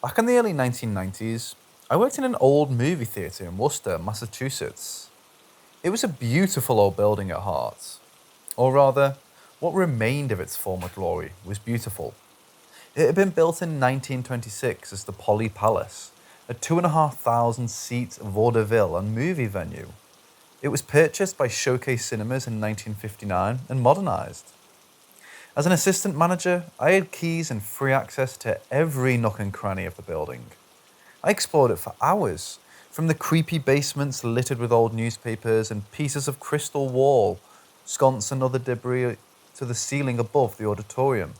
Back in the early 1990s, I worked in an old movie theatre in Worcester, Massachusetts. It was a beautiful old building at heart. Or rather, what remained of its former glory was beautiful. It had been built in 1926 as the Poly Palace, a 2,500 seat vaudeville and movie venue. It was purchased by Showcase Cinemas in 1959 and modernised. As an assistant manager, I had keys and free access to every nook and cranny of the building. I explored it for hours, from the creepy basements littered with old newspapers and pieces of crystal wall, sconce and other debris, to the ceiling above the auditorium,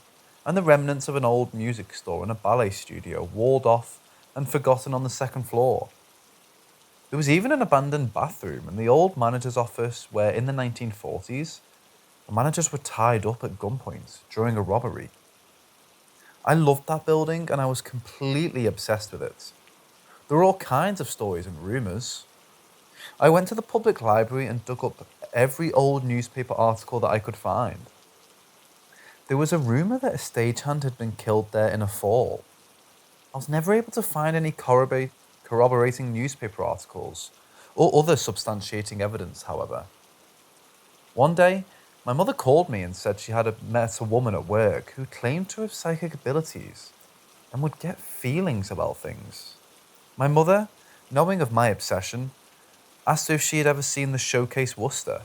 and the remnants of an old music store and a ballet studio walled off and forgotten on the second floor. There was even an abandoned bathroom in the old manager's office where, in the 1940s, the managers were tied up at gunpoint during a robbery. I loved that building and I was completely obsessed with it. There were all kinds of stories and rumours. I went to the public library and dug up every old newspaper article that I could find. There was a rumour that a stagehand had been killed there in a fall. I was never able to find any corroborating newspaper articles or other substantiating evidence, however. One day, my mother called me and said she had met a woman at work who claimed to have psychic abilities and would get feelings about things. My mother, knowing of my obsession, asked her if she had ever seen the Showcase Worcester,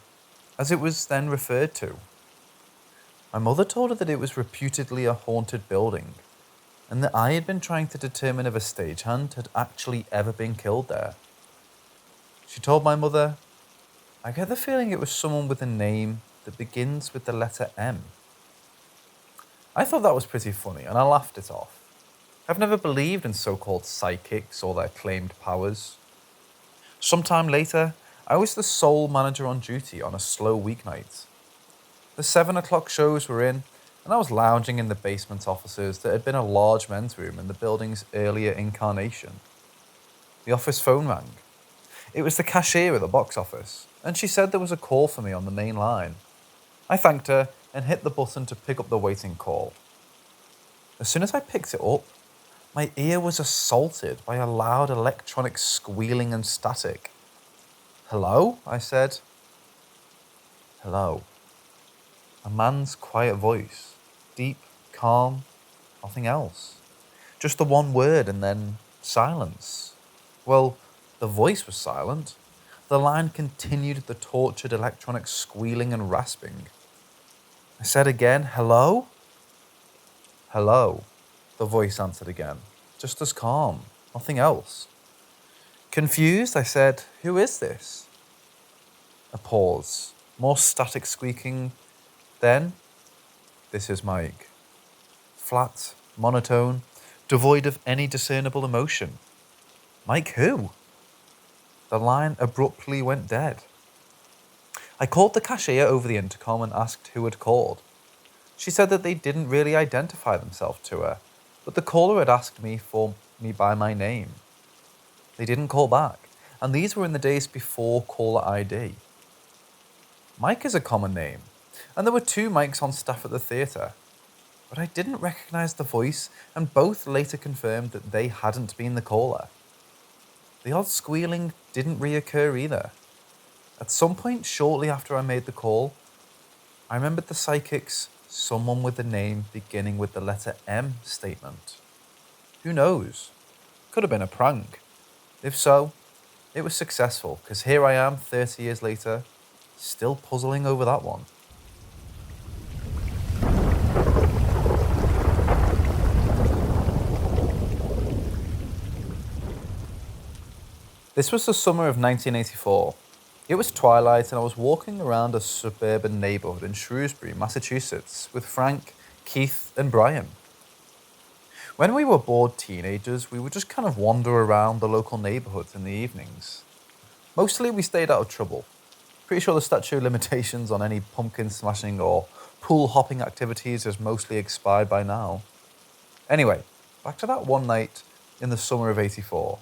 as it was then referred to. My mother told her that it was reputedly a haunted building, and that I had been trying to determine if a stagehand had actually ever been killed there. She told my mother, "I get the feeling it was someone with a name that begins with the letter M." I thought that was pretty funny, and I laughed it off. I've never believed in so-called psychics or their claimed powers. Sometime later, I was the sole manager on duty on a slow weeknight. The 7 o'clock shows were in, and I was lounging in the basement offices that had been a large men's room in the building's earlier incarnation. The office phone rang. It was the cashier at the box office, and she said there was a call for me on the main line. I thanked her and hit the button to pick up the waiting call. As soon as I picked it up, my ear was assaulted by a loud electronic squealing and static. "Hello?" I said. "Hello." A man's quiet voice, deep, calm, nothing else. Just the one word and then silence. Well, the voice was silent. The line continued the tortured electronic squealing and rasping. I said again, "Hello?" "Hello," the voice answered again, just as calm, nothing else. Confused, I said, "Who is this?" A pause, more static squeaking. Then, "This is Mike." Flat, monotone, devoid of any discernible emotion. Mike who? The line abruptly went dead. I called the cashier over the intercom and asked who had called. She said that they didn't really identify themselves to her, but the caller had asked me for me by my name. They didn't call back, and these were in the days before caller ID. Mike is a common name, and there were two Mikes on staff at the theatre, but I didn't recognise the voice, and both later confirmed that they hadn't been the caller. The odd squealing didn't reoccur either. At some point shortly after I made the call, I remembered the psychic's "someone with a name beginning with the letter M" statement. Who knows? Could have been a prank. If so, it was successful, because here I am 30 years later, still puzzling over that one. This was the summer of 1984. It was twilight and I was walking around a suburban neighbourhood in Shrewsbury, Massachusetts, with Frank, Keith, and Brian. When we were bored teenagers, we would just kind of wander around the local neighbourhoods in the evenings. Mostly we stayed out of trouble. Pretty sure the statute of limitations on any pumpkin smashing or pool hopping activities has mostly expired by now. Anyway, back to that one night in the summer of '84.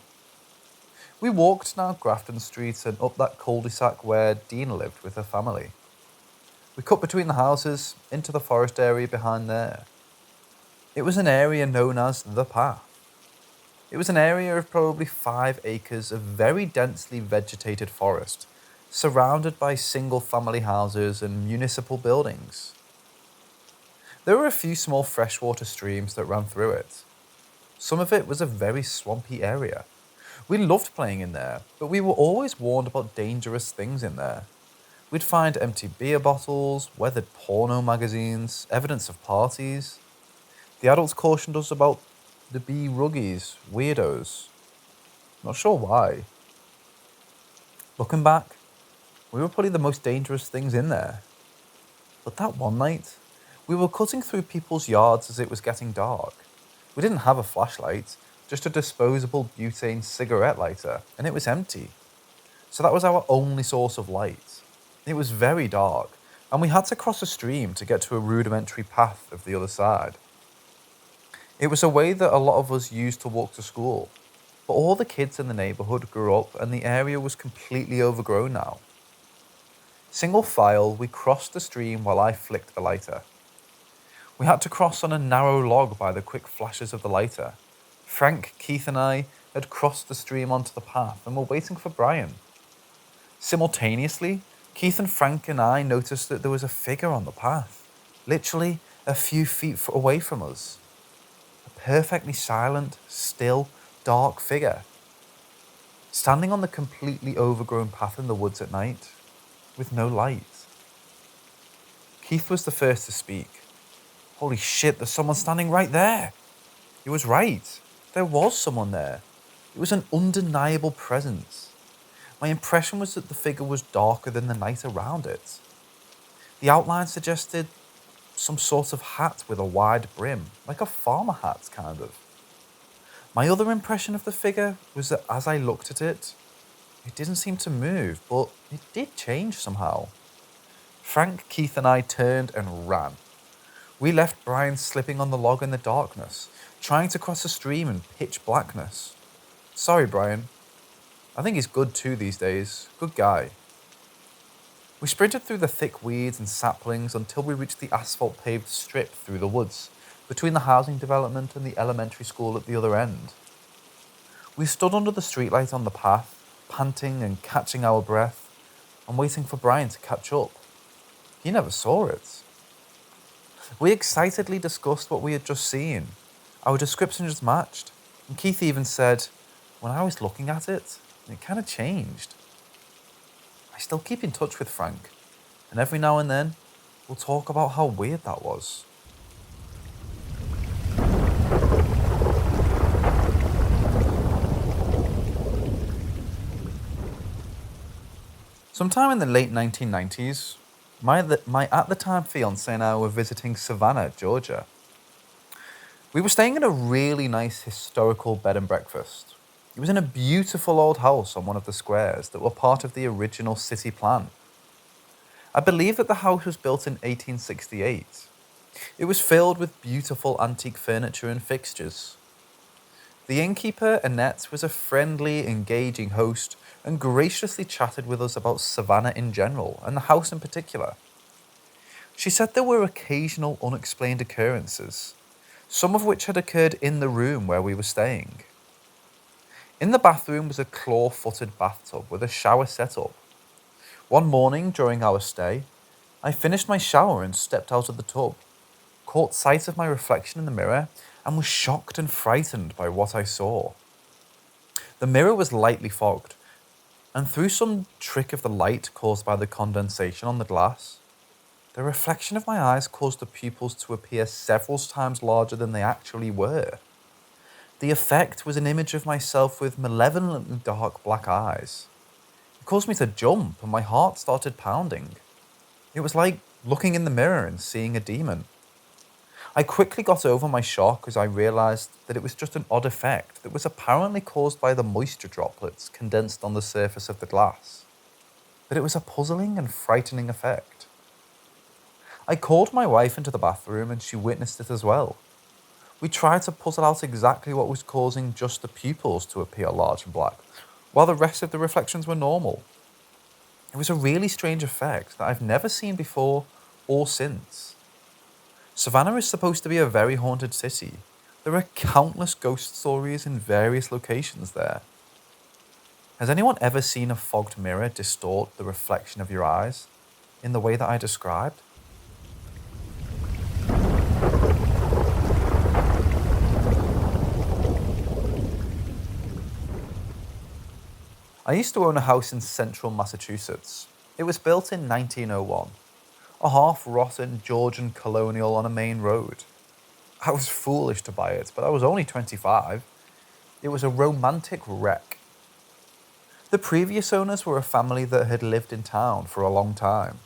We walked down Grafton Street and up that cul-de-sac where Dean lived with her family. We cut between the houses into the forest area behind there. It was an area known as The Path. It was an area of probably 5 acres of very densely vegetated forest, surrounded by single-family houses and municipal buildings. There were a few small freshwater streams that ran through it. Some of it was a very swampy area. We loved playing in there, but we were always warned about dangerous things in there. We'd find empty beer bottles, weathered porno magazines, evidence of parties. The adults cautioned us about the bee ruggies, weirdos. Not sure why. Looking back, we were probably the most dangerous things in there. But that one night, we were cutting through people's yards as it was getting dark. We didn't have a flashlight, just a disposable butane cigarette lighter, and it was empty. So that was our only source of light. It was very dark, and we had to cross a stream to get to a rudimentary path of the other side. It was a way that a lot of us used to walk to school, but all the kids in the neighborhood grew up and the area was completely overgrown now. Single file, we crossed the stream while I flicked the lighter. We had to cross on a narrow log by the quick flashes of the lighter. Frank, Keith, and I had crossed the stream onto the path and were waiting for Brian. Simultaneously, Keith and Frank and I noticed that there was a figure on the path, literally a few feet away from us. A perfectly silent, still, dark figure, standing on the completely overgrown path in the woods at night, with no light. Keith was the first to speak. Holy shit, there's someone standing right there. He was right. There was someone there. It was an undeniable presence. My impression was that the figure was darker than the night around it. The outline suggested some sort of hat with a wide brim, like a farmer hat, kind of. My other impression of the figure was that as I looked at it, it didn't seem to move, but it did change somehow. Frank, Keith, and I turned and ran. We left Brian slipping on the log in the darkness, trying to cross a stream in pitch blackness. Sorry, Brian. I think he's good too these days. Good guy. We sprinted through the thick weeds and saplings until we reached the asphalt-paved strip through the woods, between the housing development and the elementary school at the other end. We stood under the streetlight on the path, panting and catching our breath, and waiting for Brian to catch up. He never saw it. We excitedly discussed what we had just seen. Our descriptions matched, and Keith even said, when I was looking at it, it kind of changed. I still keep in touch with Frank, and every now and then, we'll talk about how weird that was. Sometime in the late 1990s, my at-the-time fiancé and I were visiting Savannah, Georgia. We were staying in a really nice historical bed and breakfast. It was in a beautiful old house on one of the squares that were part of the original city plan. I believe that the house was built in 1868. It was filled with beautiful antique furniture and fixtures. The innkeeper, Annette, was a friendly, engaging host and graciously chatted with us about Savannah in general and the house in particular. She said there were occasional unexplained occurrences, some of which had occurred in the room where we were staying. In the bathroom was a claw-footed bathtub with a shower set up. One morning during our stay, I finished my shower and stepped out of the tub, caught sight of my reflection in the mirror, and was shocked and frightened by what I saw. The mirror was lightly fogged, and through some trick of the light caused by the condensation on the glass, the reflection of my eyes caused the pupils to appear several times larger than they actually were. The effect was an image of myself with malevolently dark black eyes. It caused me to jump, and my heart started pounding. It was like looking in the mirror and seeing a demon. I quickly got over my shock as I realized that it was just an odd effect that was apparently caused by the moisture droplets condensed on the surface of the glass. But it was a puzzling and frightening effect. I called my wife into the bathroom and she witnessed it as well. We tried to puzzle out exactly what was causing just the pupils to appear large and black, while the rest of the reflections were normal. It was a really strange effect that I've never seen before or since. Savannah is supposed to be a very haunted city, There are countless ghost stories in various locations there. Has anyone ever seen a fogged mirror distort the reflection of your eyes in the way that I described? I used to own a house in central Massachusetts. It was built in 1901, a half rotten Georgian colonial on a main road. I was foolish to buy it, but I was only 25. It was a romantic wreck. The previous owners were a family that had lived in town for a long time.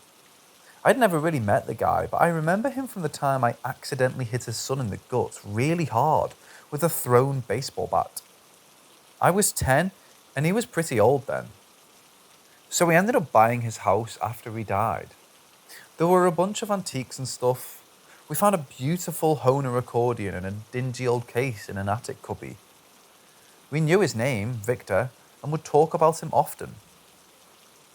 I'd never really met the guy, but I remember him from the time I accidentally hit his son in the guts really hard with a thrown baseball bat. I was 10 and he was pretty old then. So we ended up buying his house after he died. There were a bunch of antiques and stuff. We found a beautiful Hohner accordion in a dingy old case in an attic cubby. We knew his name, Victor, and would talk about him often.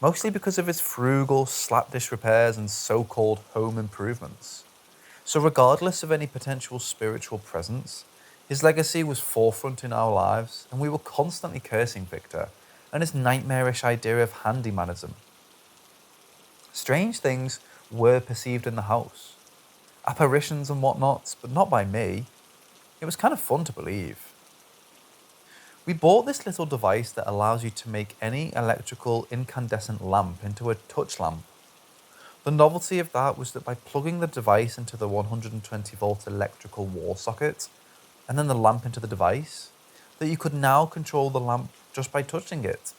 Mostly because of his frugal slapdish repairs and so-called home improvements. So regardless of any potential spiritual presence, his legacy was forefront in our lives, and we were constantly cursing Victor and his nightmarish idea of handymanism. Strange things were perceived in the house. Apparitions and whatnots, but not by me. It was kind of fun to believe. We bought this little device that allows you to make any electrical incandescent lamp into a touch lamp. The novelty of that was that by plugging the device into the 120-volt electrical wall socket, and then the lamp into the device, that you could now control the lamp just by touching it.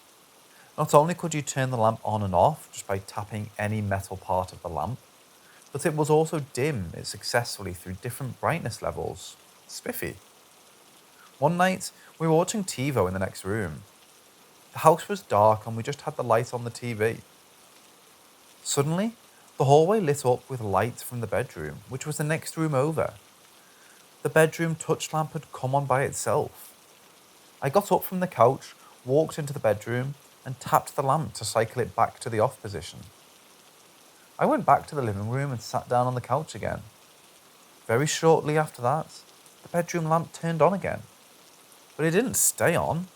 Not only could you turn the lamp on and off just by tapping any metal part of the lamp, but it was also dim it successfully through different brightness levels. Spiffy. One night, we were watching TiVo in the next room. The house was dark and we just had the light on the TV. Suddenly, the hallway lit up with light from the bedroom, which was the next room over. The bedroom touch lamp had come on by itself. I got up from the couch, walked into the bedroom, and tapped the lamp to cycle it back to the off position. I went back to the living room and sat down on the couch again. Very shortly after that, the bedroom lamp turned on again. But it didn't stay on.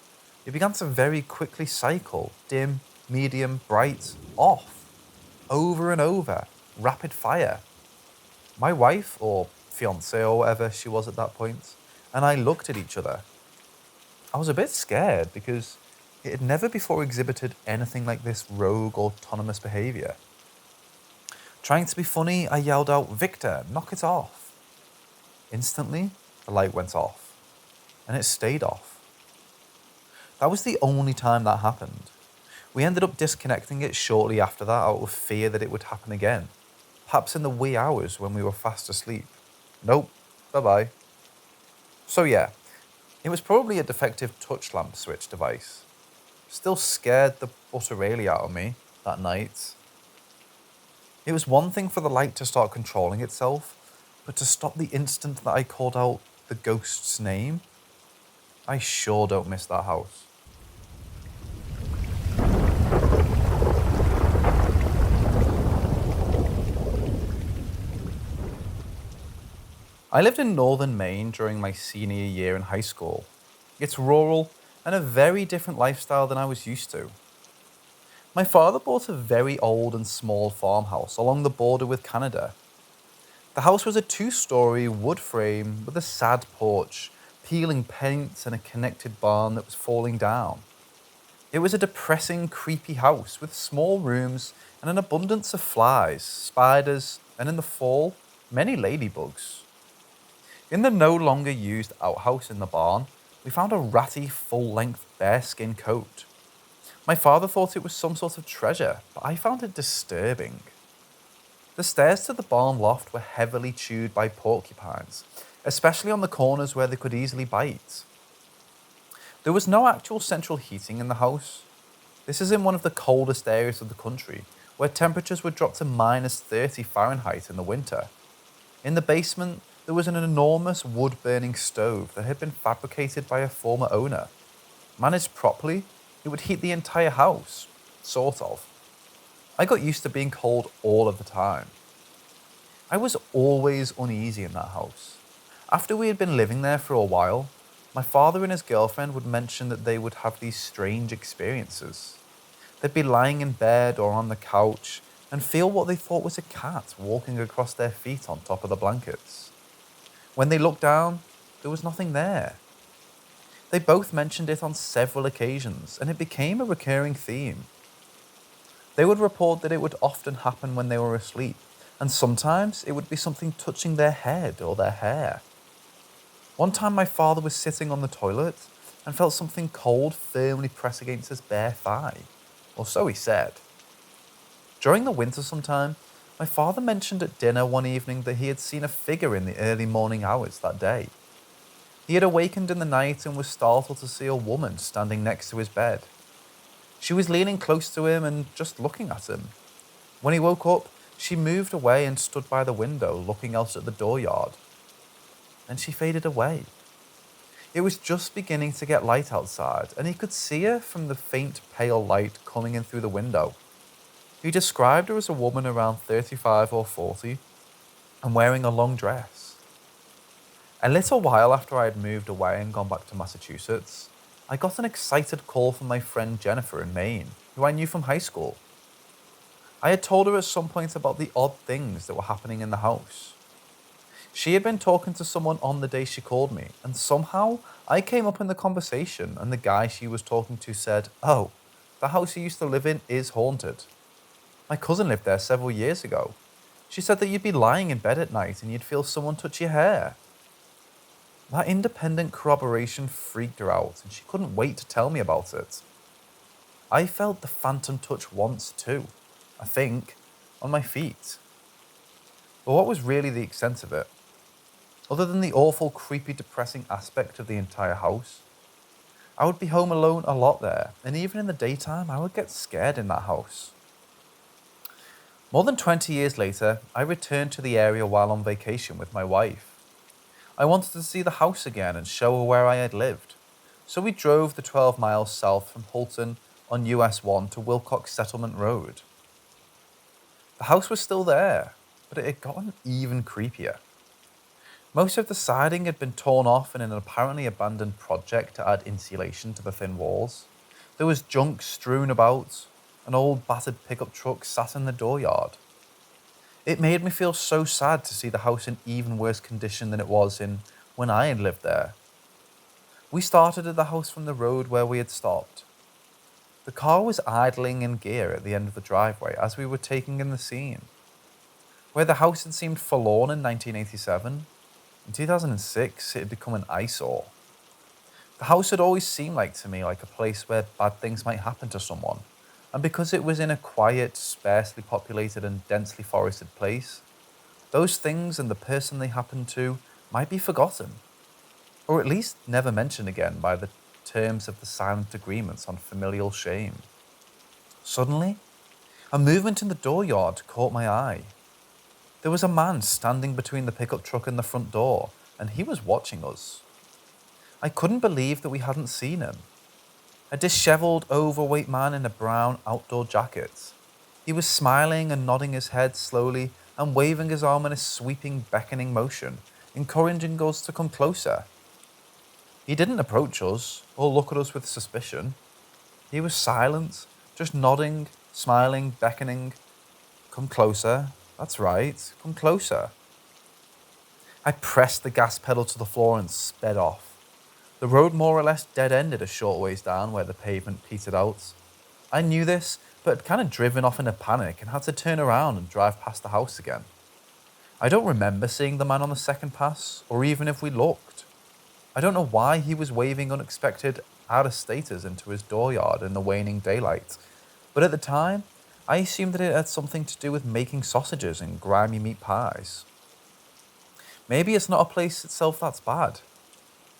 It began to very quickly cycle, dim, medium, bright, off, over and over, rapid fire. My wife, or fiancée or whatever she was at that point, and I looked at each other. I was a bit scared because it had never before exhibited anything like this rogue, autonomous behaviour. Trying to be funny, I yelled out, "Victor, knock it off." Instantly, the light went off, and it stayed off. That was the only time that happened. We ended up disconnecting it shortly after that out of fear that it would happen again, perhaps in the wee hours when we were fast asleep. Nope, bye-bye. So yeah, it was probably a defective touch lamp switch device. Still scared the butterally out of me that night. It was one thing for the light to start controlling itself, but to stop the instant that I called out the ghost's name, I sure don't miss that house. I lived in northern Maine during my senior year in high school. It's rural and a very different lifestyle than I was used to. My father bought a very old and small farmhouse along the border with Canada. The house was a two-story wood frame with a sad porch, peeling paint, and a connected barn that was falling down. It was a depressing, creepy house with small rooms and an abundance of flies, spiders, and in the fall, many ladybugs. In the no longer used outhouse in the barn, we found a ratty, full-length bearskin coat. My father thought it was some sort of treasure, but I found it disturbing. The stairs to the barn loft were heavily chewed by porcupines, especially on the corners where they could easily bite. There was no actual central heating in the house. This is in one of the coldest areas of the country, where temperatures would drop to -30 Fahrenheit in the winter. In the basement, there was an enormous wood-burning stove that had been fabricated by a former owner. Managed properly, it would heat the entire house, sort of. I got used to being cold all of the time. I was always uneasy in that house. After we had been living there for a while, my father and his girlfriend would mention that they would have these strange experiences. They'd be lying in bed or on the couch and feel what they thought was a cat walking across their feet on top of the blankets. When they looked down, there was nothing there. They both mentioned it on several occasions, and it became a recurring theme. They would report that it would often happen when they were asleep, and sometimes it would be something touching their head or their hair. One time my father was sitting on the toilet and felt something cold firmly press against his bare thigh, or so he said. During the winter sometime, my father mentioned at dinner one evening that he had seen a figure in the early morning hours that day. He had awakened in the night and was startled to see a woman standing next to his bed. She was leaning close to him and just looking at him. When he woke up, she moved away and stood by the window looking out at the dooryard. Then she faded away. It was just beginning to get light outside, and he could see her from the faint pale light coming in through the window. He described her as a woman around 35 or 40 and wearing a long dress. A little while after I had moved away and gone back to Massachusetts, I got an excited call from my friend Jennifer in Maine, who I knew from high school. I had told her at some point about the odd things that were happening in the house. She had been talking to someone on the day she called me, and somehow I came up in the conversation, and the guy she was talking to said, "Oh, the house you used to live in is haunted. My cousin lived there several years ago. She said that you'd be lying in bed at night and you'd feel someone touch your hair." That independent corroboration freaked her out, and she couldn't wait to tell me about it. I felt the phantom touch once too, I think, on my feet. But what was really the extent of it? Other than the awful, creepy, depressing aspect of the entire house, I would be home alone a lot there, and even in the daytime, I would get scared in that house. More than 20 years later, I returned to the area while on vacation with my wife. I wanted to see the house again and show her where I had lived, so we drove the 12 miles south from Holton on US 1 to Wilcox Settlement Road. The house was still there, but it had gotten even creepier. Most of the siding had been torn off in an apparently abandoned project to add insulation to the thin walls. There was junk strewn about. An old battered pickup truck sat in the dooryard. It made me feel so sad to see the house in even worse condition than it was in when I had lived there. We started at the house from the road where we had stopped. The car was idling in gear at the end of the driveway as we were taking in the scene. Where the house had seemed forlorn in 1987, in 2006 it had become an eyesore. The house had always seemed to me like a place where bad things might happen to someone, and because it was in a quiet, sparsely populated and densely forested place, those things and the person they happened to might be forgotten, or at least never mentioned again by the terms of the silent agreements on familial shame. Suddenly, a movement in the dooryard caught my eye. There was a man standing between the pickup truck and the front door, and he was watching us. I couldn't believe that we hadn't seen him. A disheveled, overweight man in a brown outdoor jacket. He was smiling and nodding his head slowly and waving his arm in a sweeping, beckoning motion, encouraging us to come closer. He didn't approach us or look at us with suspicion. He was silent, just nodding, smiling, beckoning. "Come closer. That's right. Come closer." I pressed the gas pedal to the floor and sped off. The road more or less dead-ended a short ways down where the pavement petered out. I knew this, but had kind of driven off in a panic and had to turn around and drive past the house again. I don't remember seeing the man on the second pass, or even if we looked. I don't know why he was waving unexpected out-of-staters into his dooryard in the waning daylight, but at the time, I assumed that it had something to do with making sausages and grimy meat pies. Maybe it's not a place itself that's bad.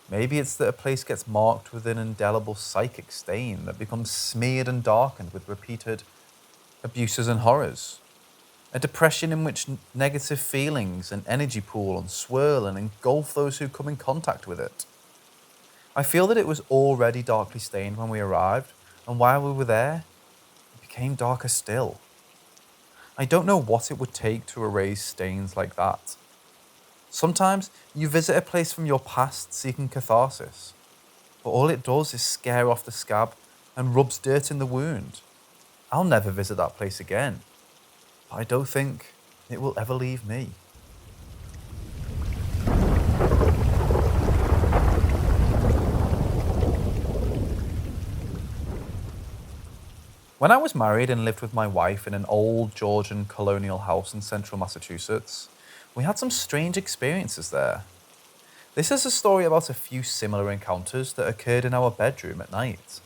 Maybe it's that a place gets marked with an indelible psychic stain that becomes smeared and darkened with repeated abuses and horrors. A depression in which negative feelings and energy pool and swirl and engulf those who come in contact with it. I feel that it was already darkly stained when we arrived, and while we were there, it became darker still. I don't know what it would take to erase stains like that. Sometimes you visit a place from your past seeking catharsis, but all it does is scare off the scab and rubs dirt in the wound. I'll never visit that place again, but I don't think it will ever leave me. When I was married and lived with my wife in an old Georgian colonial house in central Massachusetts, we had some strange experiences there. This is a story about a few similar encounters that occurred in our bedroom at night.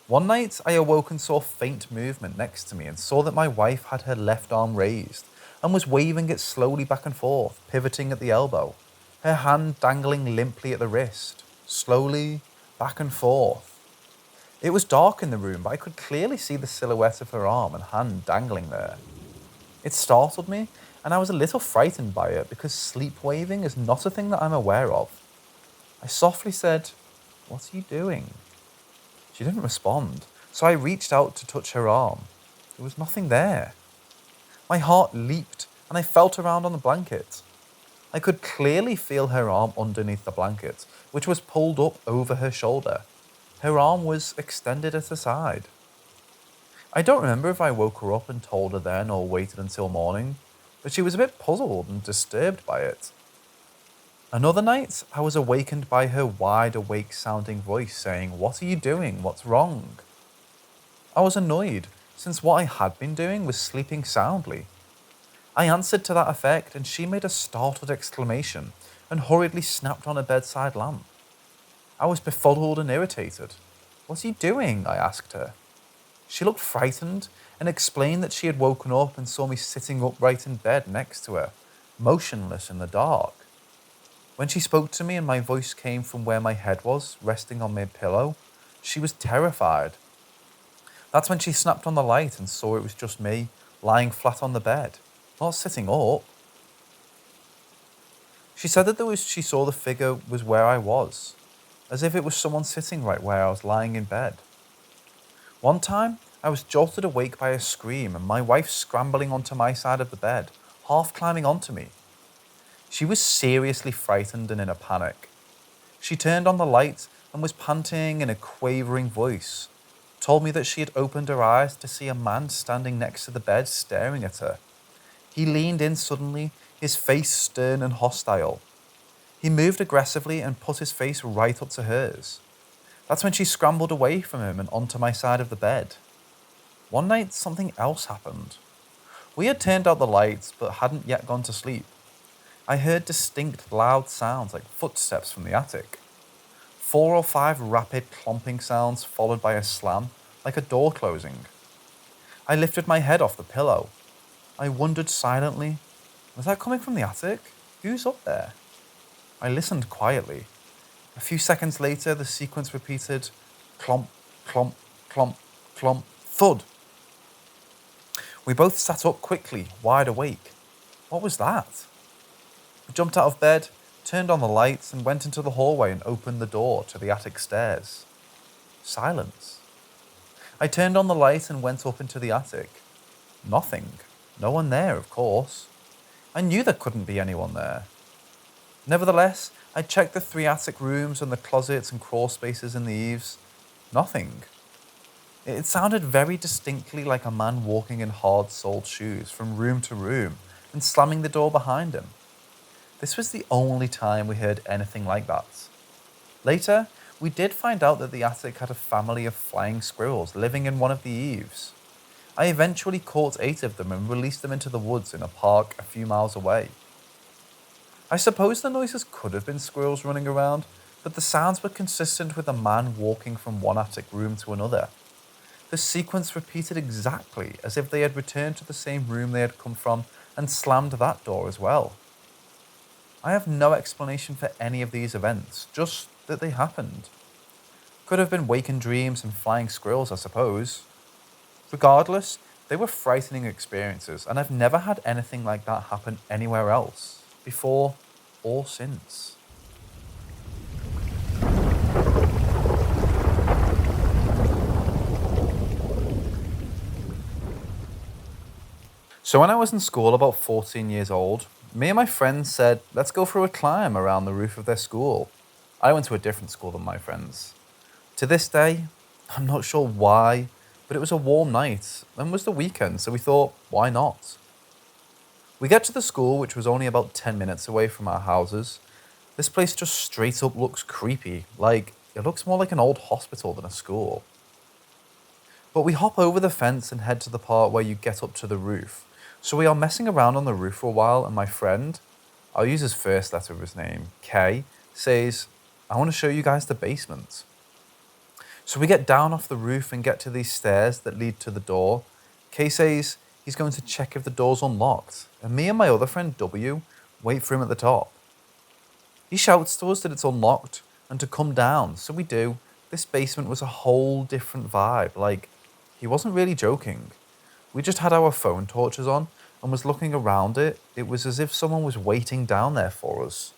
One night, I awoke and saw faint movement next to me and saw that my wife had her left arm raised and was waving it slowly back and forth, pivoting at the elbow, her hand dangling limply at the wrist, slowly back and forth. It was dark in the room, but I could clearly see the silhouette of her arm and hand dangling there. It startled me, and I was a little frightened by it because sleep waving is not a thing that I'm aware of. I softly said, "What are you doing?" She didn't respond, so I reached out to touch her arm. There was nothing there. My heart leaped, and I felt around on the blanket. I could clearly feel her arm underneath the blanket, which was pulled up over her shoulder. Her arm was extended at her side. I don't remember if I woke her up and told her then or waited until morning, but she was a bit puzzled and disturbed by it. Another night, I was awakened by her wide awake sounding voice saying, "What are you doing? What's wrong?" I was annoyed, since what I had been doing was sleeping soundly. I answered to that effect, and she made a startled exclamation and hurriedly snapped on a bedside lamp. I was befuddled and irritated. "What are you doing?" I asked her. She looked frightened and explained that she had woken up and saw me sitting upright in bed next to her, motionless in the dark. When she spoke to me and my voice came from where my head was, resting on my pillow, she was terrified. That's when she snapped on the light and saw it was just me, lying flat on the bed, not sitting up. She said that she saw the figure was where I was, as if it was someone sitting right where I was lying in bed. One time, I was jolted awake by a scream and my wife scrambling onto my side of the bed, half climbing onto me. She was seriously frightened and in a panic. She turned on the light and was panting in a quavering voice, told me that she had opened her eyes to see a man standing next to the bed staring at her. He leaned in suddenly, his face stern and hostile. He moved aggressively and put his face right up to hers. That's when she scrambled away from him and onto my side of the bed. One night, something else happened. We had turned out the lights but hadn't yet gone to sleep. I heard distinct, loud sounds like footsteps from the attic. 4 or 5 rapid clomping sounds followed by a slam, like a door closing. I lifted my head off the pillow. I wondered silently, was that coming from the attic? Who's up there? I listened quietly. A few seconds later, the sequence repeated, clomp, clomp, clomp, clomp, thud. We both sat up quickly, wide awake. What was that? We jumped out of bed, turned on the lights, and went into the hallway and opened the door to the attic stairs. Silence. I turned on the light and went up into the attic. Nothing. No one there, of course. I knew there couldn't be anyone there. Nevertheless, I checked the 3 attic rooms and the closets and crawl spaces in the eaves. Nothing. It sounded very distinctly like a man walking in hard-soled shoes from room to room and slamming the door behind him. This was the only time we heard anything like that. Later, we did find out that the attic had a family of flying squirrels living in one of the eaves. I eventually caught 8 of them and released them into the woods in a park a few miles away. I suppose the noises could have been squirrels running around, but the sounds were consistent with a man walking from one attic room to another. The sequence repeated exactly as if they had returned to the same room they had come from and slammed that door as well. I have no explanation for any of these events, just that they happened. Could have been waking dreams and flying squirrels, I suppose. Regardless, they were frightening experiences, and I've never had anything like that happen anywhere else, before or since. So when I was in school about 14 years old, Me and my friends said, let's go for a climb around the roof of their school. I went to a different school than my friends. To this day, I'm not sure why, but it was a warm night and was the weekend, so we thought, why not? We get to the school, which was only about 10 minutes away from our houses. This place just straight up looks creepy, like it looks more like an old hospital than a school. But we hop over the fence and head to the part where you get up to the roof. So we are messing around on the roof for a while, and my friend, I'll use his first letter of his name, K, says, I want to show you guys the basement. So we get down off the roof and get to these stairs that lead to the door. K says he's going to check if the door's unlocked, and me and my other friend W wait for him at the top. He shouts to us that it's unlocked and to come down, so we do. This basement was a whole different vibe, like, he wasn't really joking. We just had our phone torches on and was looking around it. It was as if someone was waiting down there for us.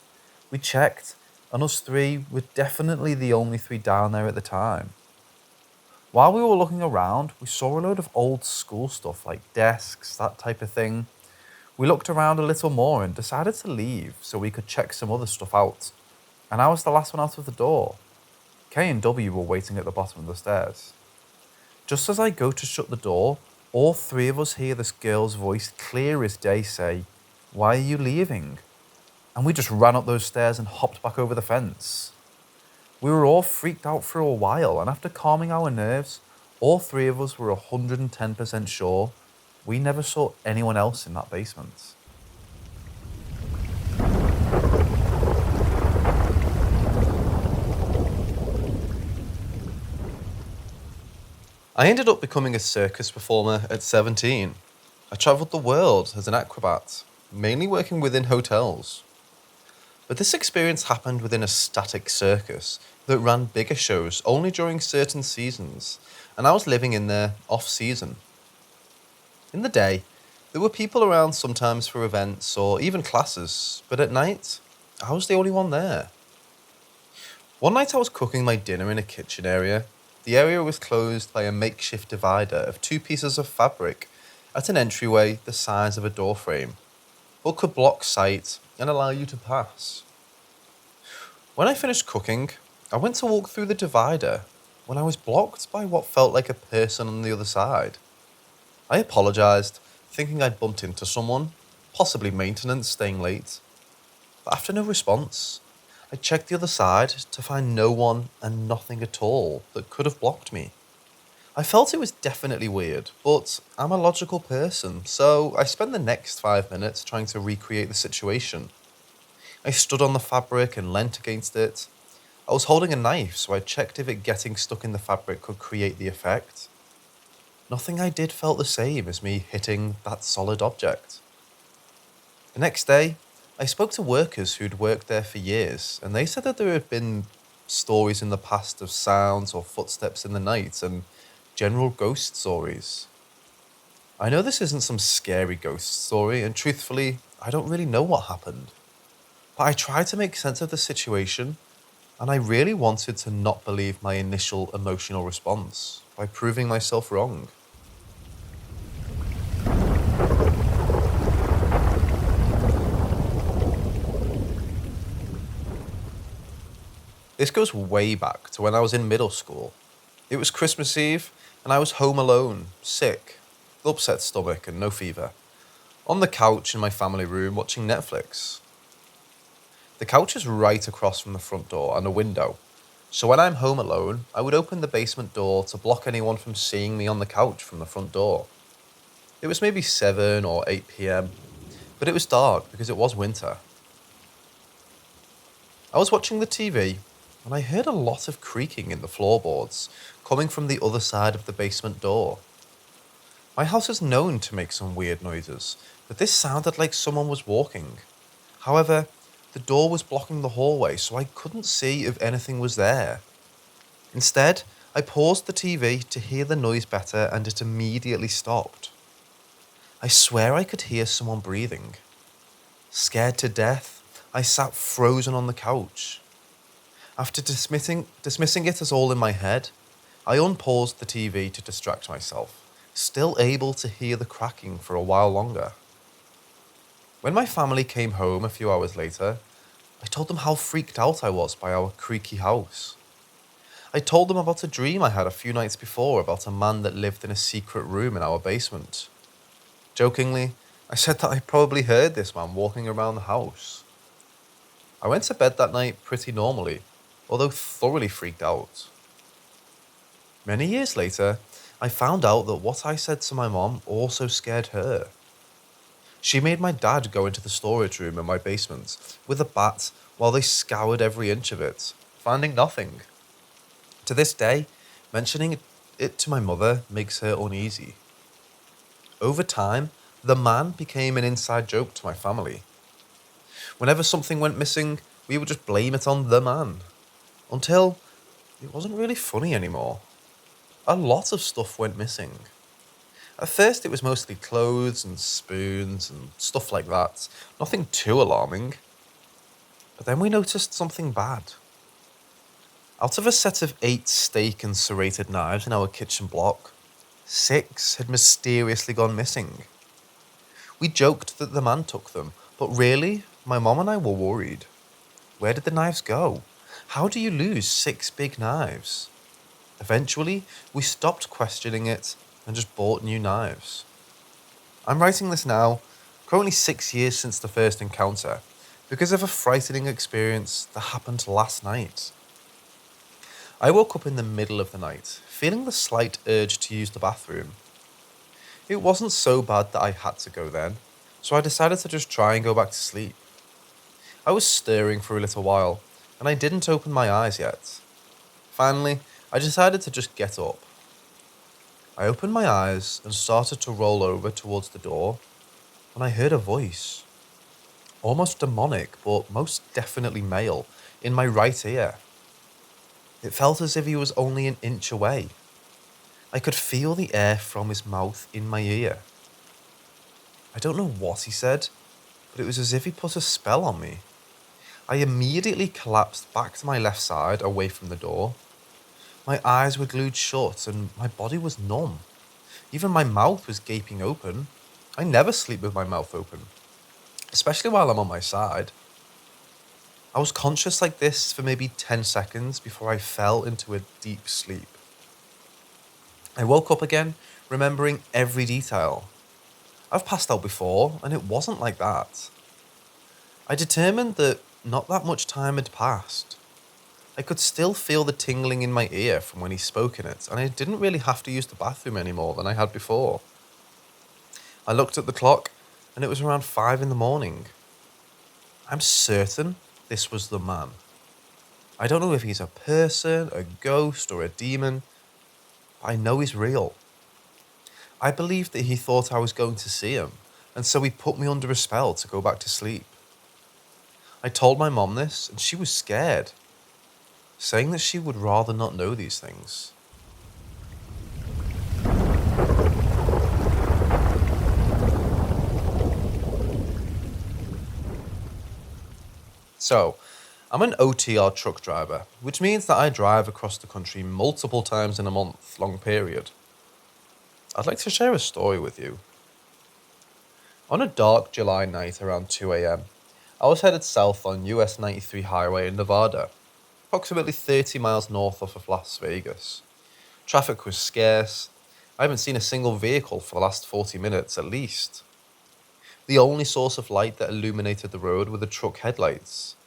We checked, and us three were definitely the only three down there at the time. While we were looking around, we saw a load of old school stuff like desks, that type of thing. We looked around a little more and decided to leave so we could check some other stuff out. And I was the last one out of the door. K and W were waiting at the bottom of the stairs. Just as I go to shut the door, all three of us hear this girl's voice clear as day say, "Why are you leaving?" And we just ran up those stairs and hopped back over the fence. We were all freaked out for a while, and after calming our nerves, all three of us were 110% sure we never saw anyone else in that basement. I ended up becoming a circus performer at 17. I travelled the world as an acrobat, mainly working within hotels. But this experience happened within a static circus that ran bigger shows only during certain seasons, and I was living in there off-season. In the day, there were people around sometimes for events or even classes, but at night, I was the only one there. One night I was cooking my dinner in a kitchen area. The area was closed by a makeshift divider of two pieces of fabric at an entryway the size of a door frame, but could block sight and allow you to pass. When I finished cooking, I went to walk through the divider when I was blocked by what felt like a person on the other side. I apologised, thinking I'd bumped into someone, possibly maintenance staying late. But after no response, I checked the other side to find no one and nothing at all that could have blocked me. I felt it was definitely weird, but I'm a logical person, so I spent the next 5 minutes trying to recreate the situation. I stood on the fabric and leant against it. I was holding a knife, so I checked if it getting stuck in the fabric could create the effect. Nothing I did felt the same as me hitting that solid object. The next day, I spoke to workers who'd worked there for years, and they said that there had been stories in the past of sounds or footsteps in the night and general ghost stories. I know this isn't some scary ghost story, and truthfully, I don't really know what happened. But I tried to make sense of the situation, and I really wanted to not believe my initial emotional response by proving myself wrong. This goes way back to when I was in middle school. It was Christmas Eve, and I was home alone, sick, upset stomach and no fever, on the couch in my family room watching Netflix. The couch is right across from the front door and a window, so when I'm home alone, I would open the basement door to block anyone from seeing me on the couch from the front door. It was maybe 7 or 8 p.m, but it was dark because it was winter. I was watching the TV, and I heard a lot of creaking in the floorboards coming from the other side of the basement door. My house is known to make some weird noises, but this sounded like someone was walking. However, the door was blocking the hallway, so I couldn't see if anything was there. Instead, I paused the TV to hear the noise better, and it immediately stopped. I swear I could hear someone breathing. Scared to death, I sat frozen on the couch. After dismissing it as all in my head, I unpaused the TV to distract myself, still able to hear the cracking for a while longer. When my family came home a few hours later, I told them how freaked out I was by our creaky house. I told them about a dream I had a few nights before about a man that lived in a secret room in our basement. Jokingly, I said that I probably heard this man walking around the house. I went to bed that night pretty normally, although thoroughly freaked out. Many years later, I found out that what I said to my mom also scared her. She made my dad go into the storage room in my basement with a bat while they scoured every inch of it, finding nothing. To this day, mentioning it to my mother makes her uneasy. Over time, the man became an inside joke to my family. Whenever something went missing, we would just blame it on the man. Until it wasn't really funny anymore. A lot of stuff went missing. At first, it was mostly clothes and spoons and stuff like that. Nothing too alarming. But then we noticed something bad. Out of a set of 8 steak and serrated knives in our kitchen block, 6 had mysteriously gone missing. We joked that the man took them, but really, my mom and I were worried. Where did the knives go? How do you lose 6 big knives? Eventually, we stopped questioning it and just bought new knives. I'm writing this now, currently 6 years since the first encounter, because of a frightening experience that happened last night. I woke up in the middle of the night, feeling the slight urge to use the bathroom. It wasn't so bad that I had to go then, so I decided to just try and go back to sleep. I was stirring for a little while, and I didn't open my eyes yet. Finally, I decided to just get up. I opened my eyes and started to roll over towards the door when I heard a voice, almost demonic, but most definitely male, in my right ear. It felt as if he was only an inch away. I could feel the air from his mouth in my ear. I don't know what he said, but it was as if he put a spell on me. I immediately collapsed back to my left side, away from the door. My eyes were glued shut and my body was numb. Even my mouth was gaping open. I never sleep with my mouth open, especially while I'm on my side. I was conscious like this for maybe 10 seconds before I fell into a deep sleep. I woke up again, remembering every detail. I've passed out before, and it wasn't like that. I determined that not that much time had passed. I could still feel the tingling in my ear from when he spoke in it, and I didn't really have to use the bathroom any more than I had before. I looked at the clock, and it was around 5 in the morning. I'm certain this was the man. I don't know if he's a person, a ghost, or a demon, but I know he's real. I believed that he thought I was going to see him, and so he put me under a spell to go back to sleep. I told my mom this, and she was scared, saying that she would rather not know these things. So, I'm an OTR truck driver, which means that I drive across the country multiple times in a month-long period. I'd like to share a story with you. On a dark July night around 2 a.m., I was headed south on US 93 highway in Nevada, approximately 30 miles north of Las Vegas. Traffic was scarce. I haven't seen a single vehicle for the last 40 minutes at least. The only source of light that illuminated the road were the truck headlights.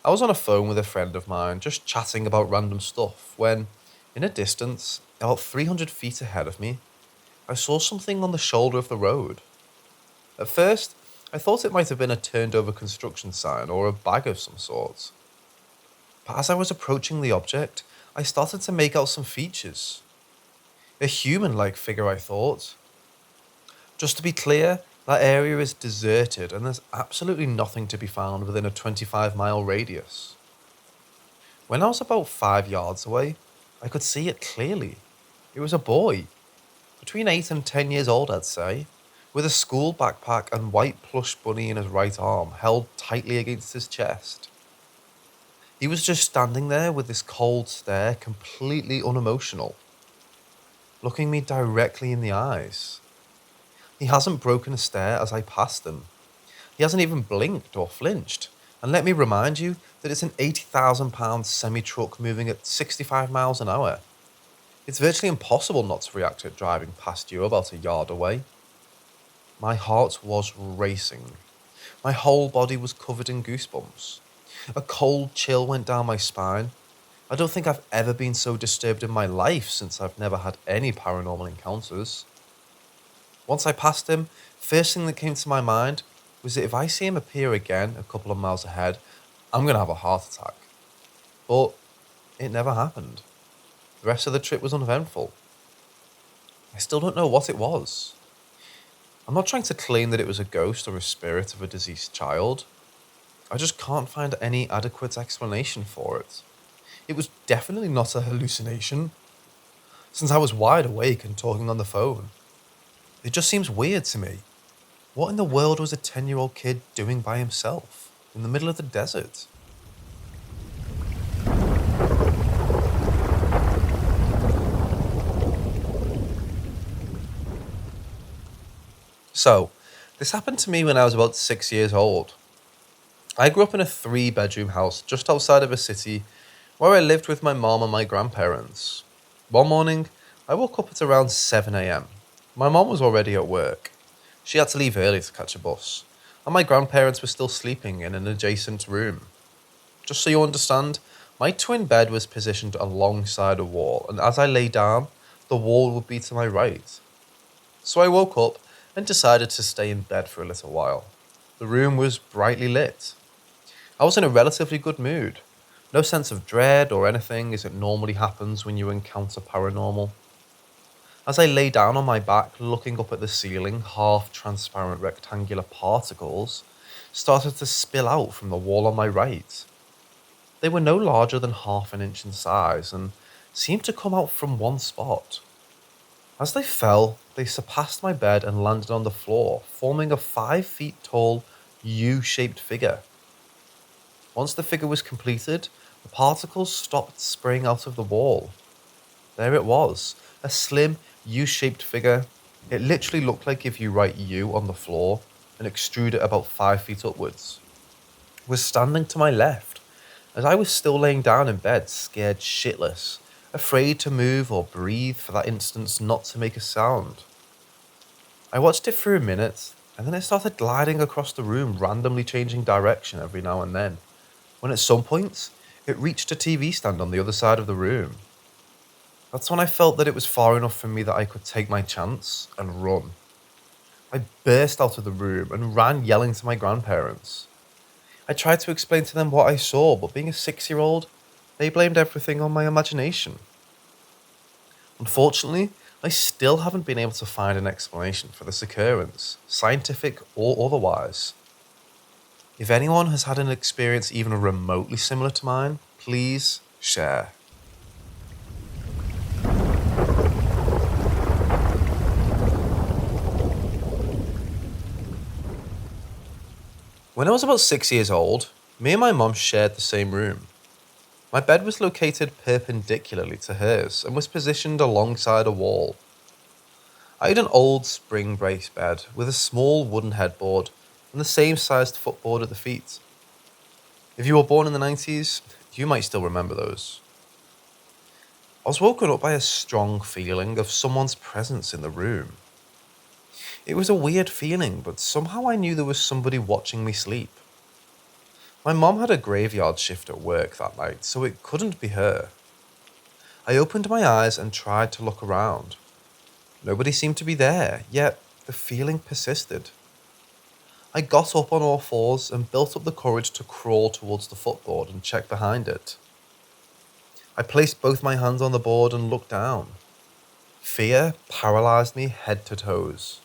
I was on a phone with a friend of mine, just chatting about random stuff, when, in a distance, about 300 feet ahead of me, I saw something on the shoulder of the road. At first, I thought it might have been a turned-over construction sign or a bag of some sort. But as I was approaching the object, I started to make out some features. A human-like figure, I thought. Just to be clear, that area is deserted and there's absolutely nothing to be found within a 25-mile radius. When I was about 5 yards away, I could see it clearly. It was a boy, between 8 and 10 years old, I'd say, with a school backpack and white plush bunny in his right arm held tightly against his chest. He was just standing there with this cold stare, completely unemotional, looking me directly in the eyes. He hasn't broken a stare as I passed him. He hasn't even blinked or flinched. And let me remind you that it's an £80,000 semi truck moving at 65 miles an hour. It's virtually impossible not to react to it driving past you about a yard away. My heart was racing. My whole body was covered in goosebumps. A cold chill went down my spine. I don't think I've ever been so disturbed in my life since I've never had any paranormal encounters. Once I passed him, first thing that came to my mind was that if I see him appear again a couple of miles ahead, I'm going to have a heart attack. But it never happened. The rest of the trip was uneventful. I still don't know what it was. I'm not trying to claim that it was a ghost or a spirit of a deceased child. I just can't find any adequate explanation for it. It was definitely not a hallucination, since I was wide awake and talking on the phone. It just seems weird to me. What in the world was a 10-year-old kid doing by himself in the middle of the desert? So, this happened to me when I was about 6 years old. I grew up in a 3-bedroom house just outside of a city where I lived with my mom and my grandparents. One morning, I woke up at around 7 a.m. My mom was already at work. She had to leave early to catch a bus, and my grandparents were still sleeping in an adjacent room. Just so you understand, my twin bed was positioned alongside a wall, and as I lay down, the wall would be to my right. So I woke up and decided to stay in bed for a little while. The room was brightly lit. I was in a relatively good mood. No sense of dread or anything as it normally happens when you encounter paranormal. As I lay down on my back looking up at the ceiling, half-transparent rectangular particles started to spill out from the wall on my right. They were no larger than half an inch in size and seemed to come out from one spot. As they fell, they surpassed my bed and landed on the floor, forming a 5 feet tall U-shaped figure. Once the figure was completed, the particles stopped spraying out of the wall. There it was, a slim U-shaped figure. It literally looked like if you write U on the floor and extrude it about 5 feet upwards. It was standing to my left, as I was still laying down in bed, scared shitless, afraid to move or breathe for that instance not to make a sound. I watched it for a minute, and then it started gliding across the room, randomly changing direction every now and then, when at some point, it reached a TV stand on the other side of the room. That's when I felt that it was far enough from me that I could take my chance and run. I burst out of the room and ran yelling to my grandparents. I tried to explain to them what I saw, but being a 6-year-old, they blamed everything on my imagination. Unfortunately, I still haven't been able to find an explanation for this occurrence, scientific or otherwise. If anyone has had an experience even remotely similar to mine, please share. When I was about 6 years old, me and my mum shared the same room. My bed was located perpendicularly to hers and was positioned alongside a wall. I had an old spring brace bed with a small wooden headboard and the same sized footboard at the feet. If you were born in the 90s, you might still remember those. I was woken up by a strong feeling of someone's presence in the room. It was a weird feeling, but somehow I knew there was somebody watching me sleep. My mom had a graveyard shift at work that night, so it couldn't be her. I opened my eyes and tried to look around. Nobody seemed to be there, yet the feeling persisted. I got up on all fours and built up the courage to crawl towards the footboard and check behind it. I placed both my hands on the board and looked down. Fear paralyzed me head to toes.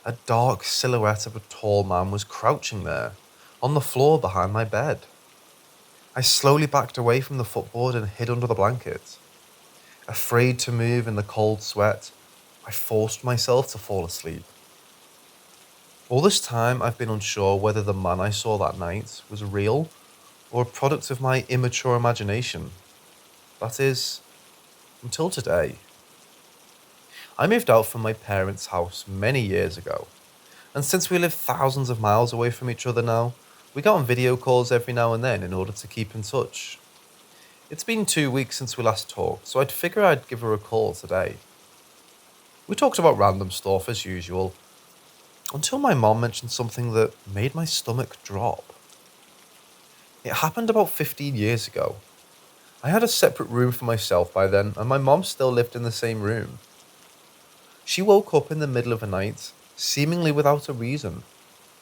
A dark silhouette of a tall man was crouching there, on the floor behind my bed. I slowly backed away from the footboard and hid under the blanket. Afraid to move in the cold sweat, I forced myself to fall asleep. All this time, I've been unsure whether the man I saw that night was real or a product of my immature imagination. That is, until today. I moved out from my parents' house many years ago, And since we live thousands of miles away from each other now, we go on video calls every now and then in order to keep in touch. It's been 2 weeks since we last talked, so I'd figure I'd give her a call today. We talked about random stuff as usual, until my mom mentioned something that made my stomach drop. It happened about 15 years ago. I had a separate room for myself by then, and my mom still lived in the same room. She woke up in the middle of the night, seemingly without a reason.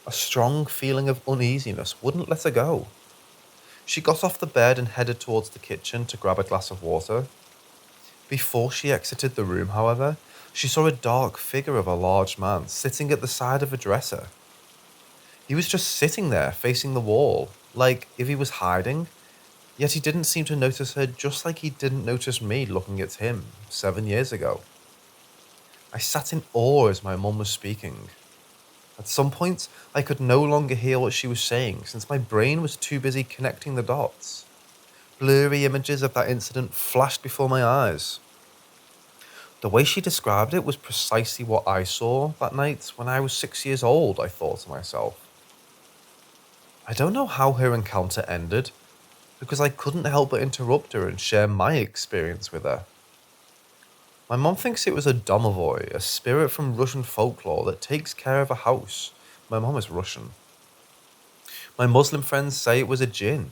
A strong feeling of uneasiness wouldn't let her go. She got off the bed and headed towards the kitchen to grab a glass of water. Before she exited the room, however, she saw a dark figure of a large man sitting at the side of a dresser. He was just sitting there facing the wall, like if he was hiding, yet he didn't seem to notice her, just like he didn't notice me looking at him 7 years ago. I sat in awe as my mum was speaking. At some point, I could no longer hear what she was saying since my brain was too busy connecting the dots. Blurry images of that incident flashed before my eyes. The way she described it was precisely what I saw that night when I was 6 years old, I thought to myself. I don't know how her encounter ended, because I couldn't help but interrupt her and share my experience with her. My mom thinks it was a domovoi, a spirit from Russian folklore that takes care of a house. My mom is Russian. My Muslim friends say it was a jinn,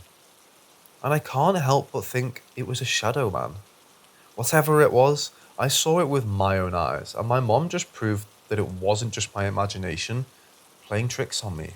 and I can't help but think it was a shadow man. Whatever it was, I saw it with my own eyes, and my mom just proved that it wasn't just my imagination playing tricks on me.